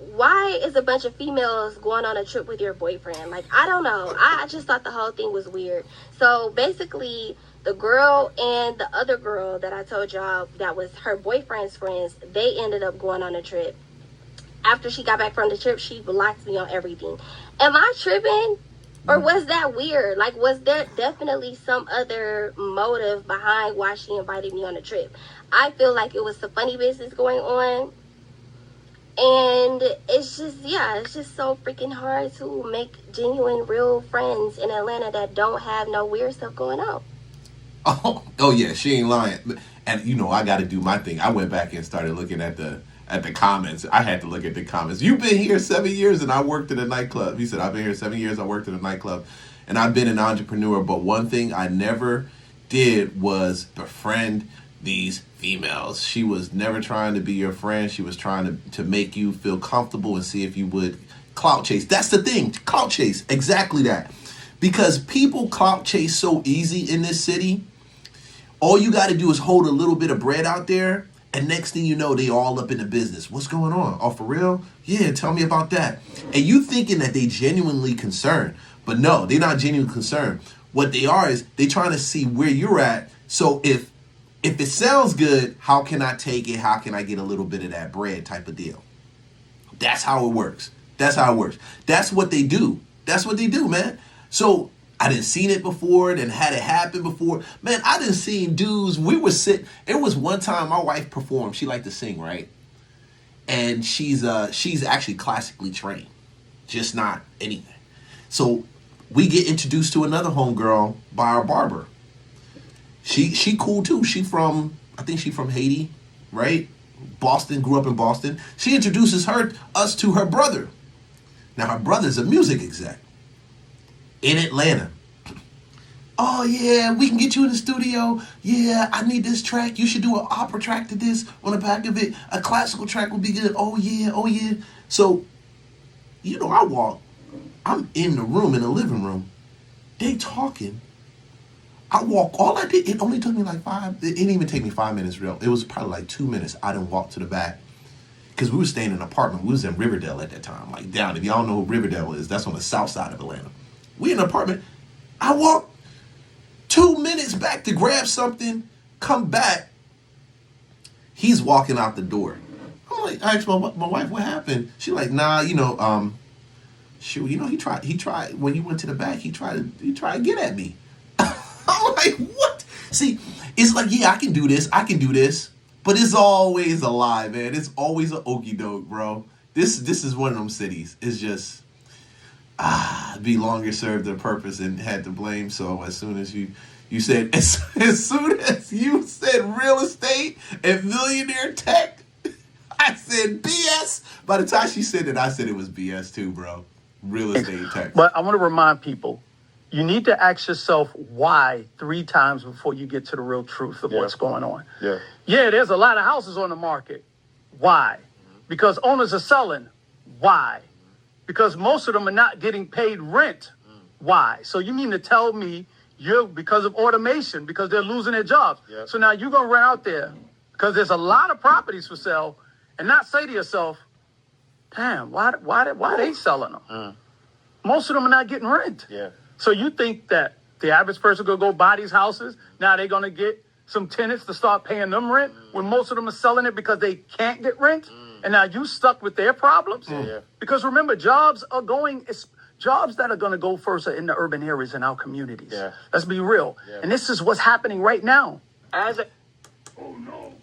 why is a bunch of females going on a trip with your boyfriend? Like, I don't know. I just thought the whole thing was weird. So basically, the girl and the other girl that I told y'all that was her boyfriend's friends, they ended up going on a trip. After she got back from the trip, she blocked me on everything. Am I tripping? Or was that weird? Like, was there definitely some other motive behind why she invited me on a trip? I feel like it was some funny business going on. And it's just so freaking hard to make genuine, real friends in Atlanta that don't have no weird stuff going on. Oh yeah, she ain't lying. And I got to do my thing. I went back and started looking at the comments. I had to look at the comments. You've been here 7 years and I worked in a nightclub. He said, I've been here 7 years. I worked in a nightclub and I've been an entrepreneur. But one thing I never did was befriend these females. She was never trying to be your friend. She was trying to make you feel comfortable and see if you would clout chase. That's the thing. Clout chase. Exactly that. Because people clout chase so easy in this city. All you got to do is hold a little bit of bread out there. And next thing you know, they all up in the business. What's going on? Oh, for real? Yeah, tell me about that. And you thinking that they genuinely concerned. But no, they're not genuinely concerned. What they are is they trying to see where you're at. So if it sounds good, how can I take it? How can I get a little bit of that bread type of deal? That's how it works. That's how it works. That's what they do. That's what they do, man. So I didn't seen it before, then had it happen before. Man, I didn't seen dudes. We were sitting. It was one time my wife performed. She liked to sing, right? And she's actually classically trained, just not anything. So we get introduced to another homegirl by our barber. She cool too. I think she from Haiti, right? Boston, grew up in Boston. She introduces us to her brother. Now her brother's a music exec in Atlanta. Oh yeah, we can get you in the studio. Yeah, I need this track. You should do an opera track to this on the back of it. A classical track would be good. Oh yeah. So, I'm in the room, in the living room. They talking. I walk, all I did, it only took me like it didn't even take me 5 minutes real. It was probably like 2 minutes. I didn't walk to the back. Because we were staying in an apartment. We was in Riverdale at that time. Like down, if y'all know who Riverdale is, that's on the south side of Atlanta. We in an apartment. I walked 2 minutes back to grab something, come back. He's walking out the door. I'm like, I asked my wife, what happened? She like, nah, shoot, he tried, when you went to the back, he tried to get at me. I'm like, what? See, it's like, yeah, I can do this, but it's always a lie, man. It's always an okie doke, bro. This is one of them cities. It's just, be longer served their purpose and had to blame. So as soon as you said, as soon as you said real estate and millionaire tech, I said BS. By the time she said it, I said it was BS too, bro. Real estate tech. But I want to remind people, you need to ask yourself why 3 times before you get to the real truth of what's going on. Yeah, there's a lot of houses on the market. Why? Because owners are selling. Why? Because most of them are not getting paid rent. Why? So you mean to tell me because of automation, because they're losing their jobs. So now you're going to run out there because there's a lot of properties for sale and not say to yourself, damn, why are they selling them? Most of them are not getting rent. So you think that the average person could go buy these houses, now they're going to get some tenants to start paying them rent when most of them are selling it because they can't get rent? And now you stuck with their problems? Because remember, jobs that are going to go first are in the urban areas in our communities. Let's be real. And this is what's happening right now. Oh no.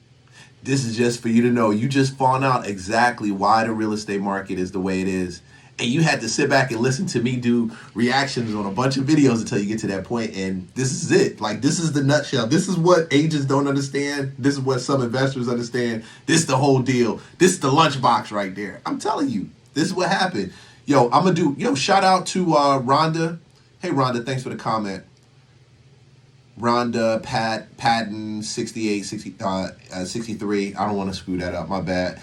This is just for you to know. You just found out exactly why the real estate market is the way it is. And you had to sit back and listen to me do reactions on a bunch of videos until you get to that point. And this is it. Like, this is the nutshell. This is what agents don't understand. This is what some investors understand. This is the whole deal. This is the lunchbox right there. I'm telling you, this is what happened. Shout out to Rhonda. Hey, Rhonda, thanks for the comment. Rhonda, Patton, 68, 63. I don't want to screw that up. My bad.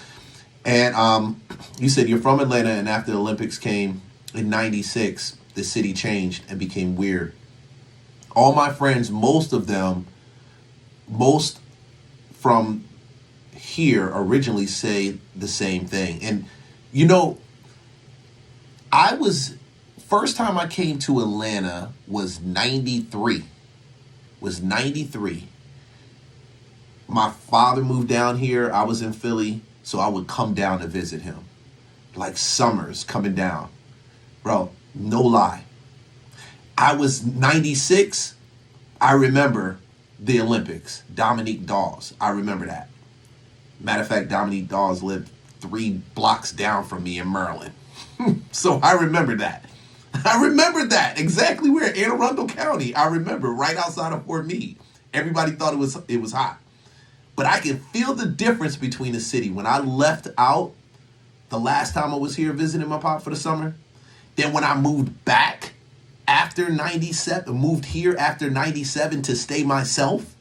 And you said you're from Atlanta, and after the Olympics came in '96, the city changed and became weird. All my friends, most from here originally say the same thing. And, first time I came to Atlanta was 93. My father moved down here. I was in Philly. So I would come down to visit him. Like summers coming down. Bro, no lie. I was 96. I remember the Olympics. Dominique Dawes. I remember that. Matter of fact, Dominique Dawes lived 3 blocks down from me in Maryland. So I remember that. I remember that. Exactly where? Anne Arundel County. I remember right outside of Fort Meade. Everybody thought it was hot. But I can feel the difference between the city. When I left out the last time I was here visiting my pop for the summer, then when I moved back after 97, moved here after 97 to stay myself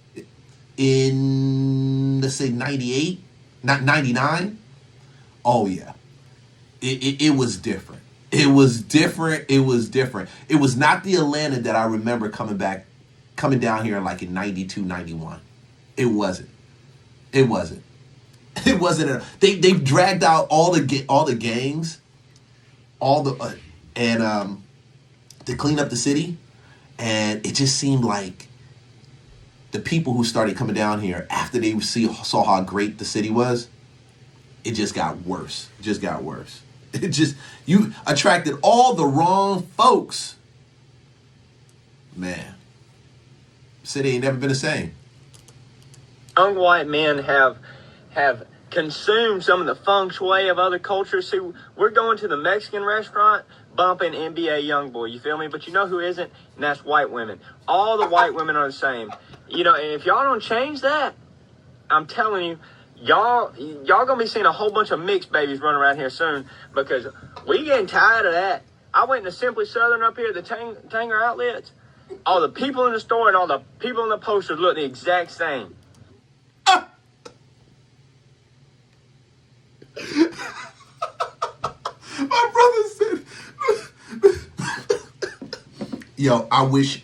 in, let's say, 98, not 99. Oh, yeah. It was different. It was different. It was not the Atlanta that I remember coming down here like in 92, 91. It wasn't. They've dragged out all the gangs, to clean up the city, And it just seemed like the people who started coming down here after they saw how great the city was, it just got worse. It just got worse. You attracted all the wrong folks. Man, city ain't never been the same. Young white men have consumed some of the feng shui of other cultures. See, we're going to the Mexican restaurant, bumping NBA Youngboy, you feel me? But you know who isn't? And that's white women. All the white women are the same. You know, and if y'all don't change that, I'm telling you, y'all gonna be seeing a whole bunch of mixed babies running around here soon, because we getting tired of that. I went to Simply Southern up here, the Tanger outlets. All the people in the store and all the people in the posters look the exact same. My brother said, yo, I wish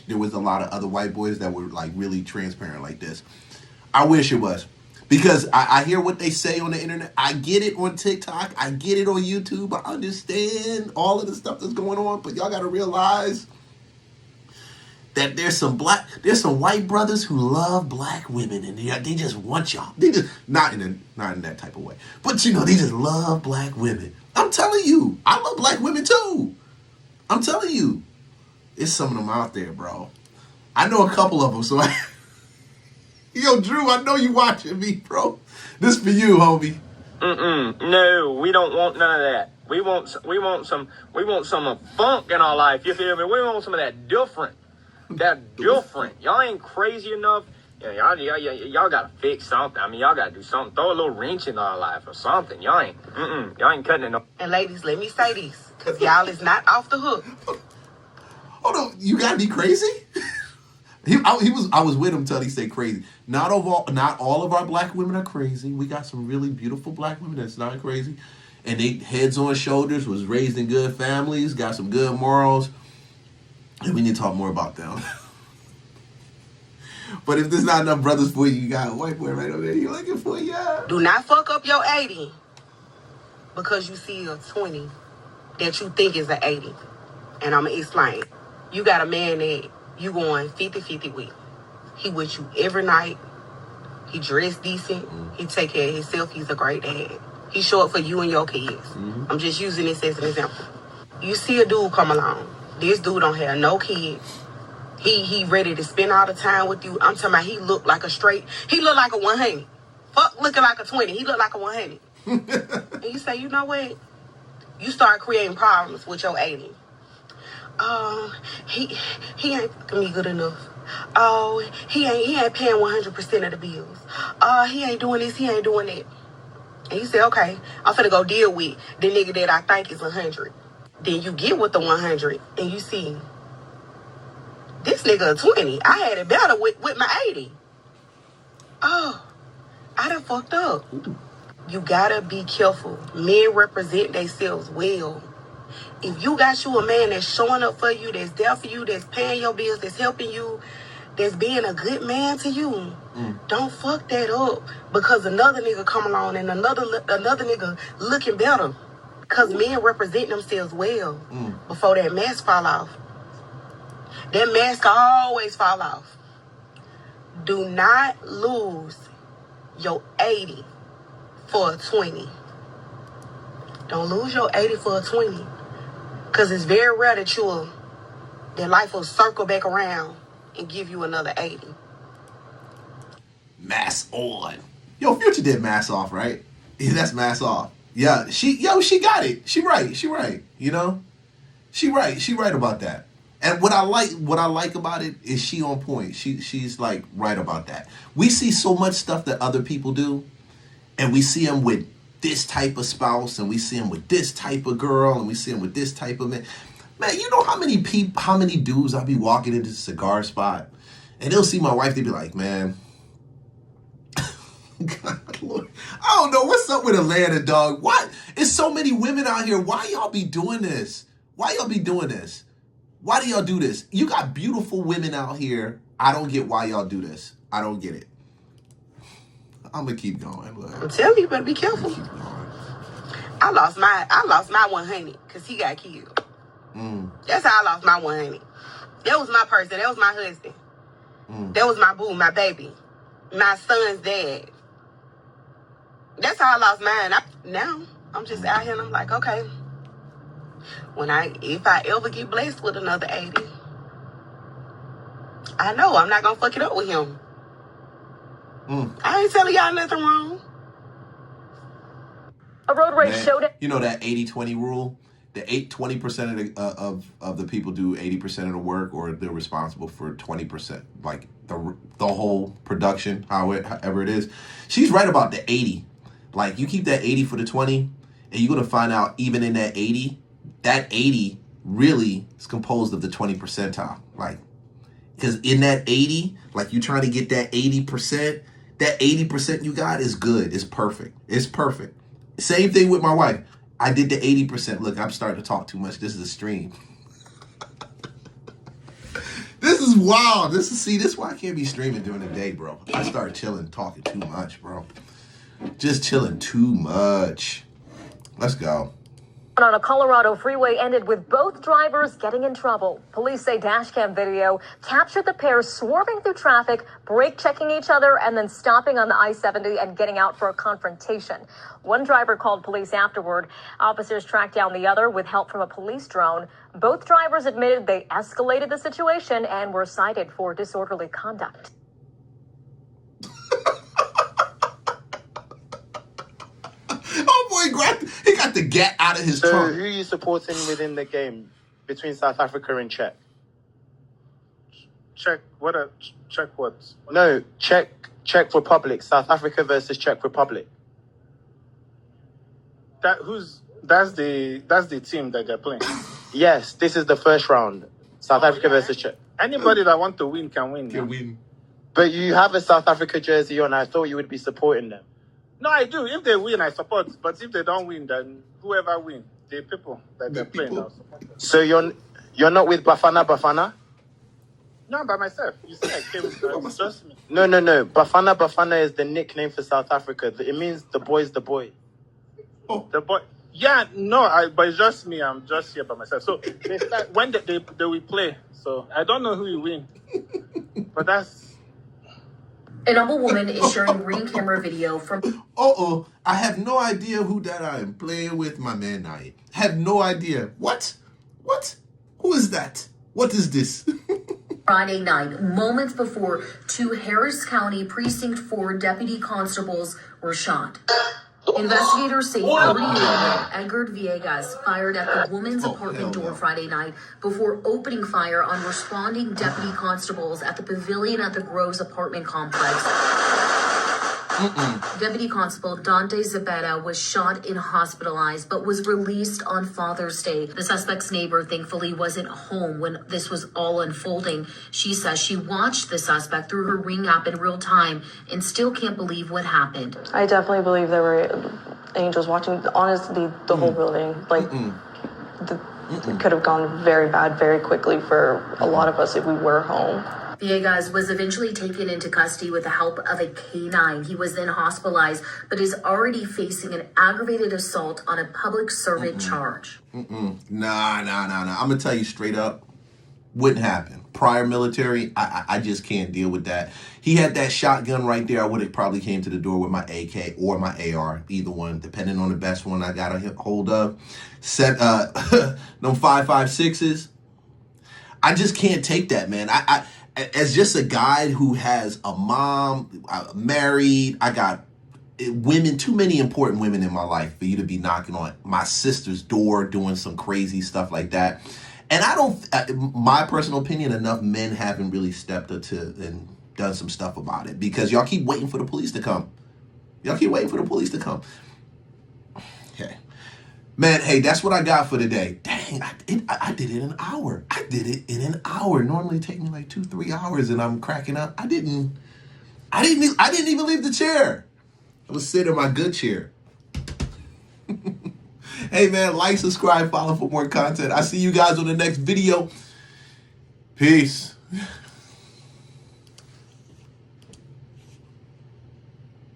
there was a lot of other white boys that were like really transparent like this. I wish it was. Because I hear what they say on the internet. I get it on TikTok. I get it on YouTube. I understand all of the stuff that's going on. But y'all got to realize that there's some white brothers who love black women. And they just want y'all. They just, not in that type of way. But, you know, they just love black women. I'm telling you. I love black women, too. I'm telling you. It's some of them out there, bro. I know a couple of them, so Yo, Drew, I know you watching me, bro. This for you, homie. No, we don't want none of that. We want some funk in our life. You feel me? We want some of that different. Y'all ain't crazy enough. Yeah, y'all gotta fix something. I mean, y'all gotta do something. Throw a little wrench in our life or something. Y'all ain't cutting it no. And ladies, let me say this, because y'all is not off the hook. Hold on, you gotta be crazy? I was with him till he said crazy. Not all of our black women are crazy. We got some really beautiful black women that's not crazy. And they heads on shoulders, was raised in good families, got some good morals. And we need to talk more about them. But if there's not enough brothers for you, you got a white boy right over there you're looking for, yeah. Do not fuck up your 80 because you see a 20 that you think is an 80. And I'm going to explain. You got a man that you going 50-50 with. He with you every night. He dressed decent. He take care of himself. He's a great dad. He show up for you and your kids. I'm just using this as an example. You see a dude come along. This dude don't have no kids. He ready to spend all the time with you. I'm talking about he look like he look like a 100. Fuck looking like a 20. He look like a 100. And you say, you know what? You start creating problems with your 80. He ain't fucking me good enough. Oh, he ain't paying 100% of the bills. He ain't doing this, he ain't doing that. And you say, okay, I'm finna go deal with the nigga that I think is 100. Then you get with the 100 and you see, this nigga a 20. I had it better with my 80. Oh, I done fucked up. You gotta be careful. Men represent themselves well. If you got you a man that's showing up for you, that's there for you, that's paying your bills, that's helping you, that's being a good man to you, don't fuck that up because another nigga come along and another nigga looking better. Because men represent themselves well before that mask fall off. That mask always fall off. Do not lose your 80 for a 20. Don't lose your 80 for a 20. Because it's very rare that life will circle back around and give you another 80. Mask on. Yo, Future did mask off, right? Yeah, that's mask off. Yeah, she got it. She right. You know? She right about that. And what I like about it is she on point. She's like right about that. We see so much stuff that other people do, and we see them with this type of spouse, and we see them with this type of girl, and we see them with this type of man. Man, you know how many dudes I be walking into the cigar spot, and they'll see my wife, they be like, man, God, Lord, I don't know what's up with Atlanta, dog. Why? It's so many women out here. Why y'all be doing this? Why do y'all do this? You got beautiful women out here. I don't get why y'all do this. I don't get it. I'm gonna keep going. Look. I'm telling you, better be careful. I lost my 100 because he got killed. That's how I lost my 100. That was my person. That was my husband. That was my boo, my baby, my son's dad. That's how I lost mine. Now I'm just out here and I'm like, okay, if I ever get blessed with another 80, I know I'm not gonna fuck it up with him. I ain't telling y'all nothing wrong. A road rage showed it. You know that 80-20 rule? The 20% of the people do 80% of the work, or they're responsible for 20%, like the whole production, however it is. She's right about the 80. Like, you keep that 80 for the 20, and you're gonna find out even in that 80 really is composed of the 20 percentile. Like, because in that 80, like, you're trying to get that 80%. That 80% you got is good. It's perfect. It's perfect. Same thing with my wife. I did the 80%. Look, I'm starting to talk too much. This is a stream. This is wild. This is why I can't be streaming during the day, bro. I start chilling, talking too much, bro. Just chilling too much. Let's go. On a Colorado freeway ended with both drivers getting in trouble. Police say dashcam video captured the pair swerving through traffic, brake checking each other, and then stopping on the I-70 and getting out for a confrontation. One driver called police afterward. Officers tracked down the other with help from a police drone. Both drivers admitted they escalated the situation and were cited for disorderly conduct. Oh boy, he got the gat out of his trunk. So who are you supporting within the game between South Africa and Czech? Czech what? No, Czech Republic. South Africa versus Czech Republic. That's the team that they're playing. Yes, this is the first round. South Africa versus Czech. Anybody that wants to win can win. Can win. But you have a South Africa jersey on. I thought you would be supporting them. No, I do. If they win, I support. But if they don't win, then whoever wins, the people that they're playing, I'll support. So you're not with Bafana? No, I'm by myself. You see, I came with just me. No. Bafana is the nickname for South Africa. It means the boy's the boy. Oh, the boy. Yeah, no, but it's just me. I'm just here by myself. So they start when they will play. So I don't know who will win, but that's. An humble woman is sharing ring camera video from... I have no idea who that I am playing with, my man. I have no idea. What? Who is that? What is this? Friday night, moments before 2 Harris County Precinct 4 deputy constables were shot. Investigators say 30-year-old Edgar Villegas fired at the woman's apartment door Friday night before opening fire on responding deputy constables at the pavilion at the Groves apartment complex. Deputy Constable Dante Zabetta was shot and hospitalized, but was released on Father's Day. The suspect's neighbor thankfully wasn't home when this was all unfolding. She says she watched the suspect through her Ring app in real time and still can't believe what happened. I definitely believe there were angels watching. Honestly, the whole building, it could have gone very bad very quickly for a lot of us if we were home. Villegas was eventually taken into custody with the help of a K-9. He was then hospitalized, but is already facing an aggravated assault on a public servant charge. Nah. I'm going to tell you straight up, wouldn't happen. Prior military, I just can't deal with that. He had that shotgun right there. I would have probably came to the door with my AK or my AR, either one, depending on the best one I got a hold of. Set them 5.56s. I just can't take that, man. I as just a guy who has a mom, married, I got women, too many important women in my life for you to be knocking on my sister's door doing some crazy stuff like that. And I don't, my personal opinion, enough men haven't really stepped up to and done some stuff about it because y'all keep waiting for the police to come. Okay. Man, hey, that's what I got for today. Dang, I did it in an hour. Normally it take me like 2-3 hours and I'm cracking up. I didn't even leave the chair. I was sitting in my good chair. Hey man, like, subscribe, follow for more content. I see you guys on the next video. Peace.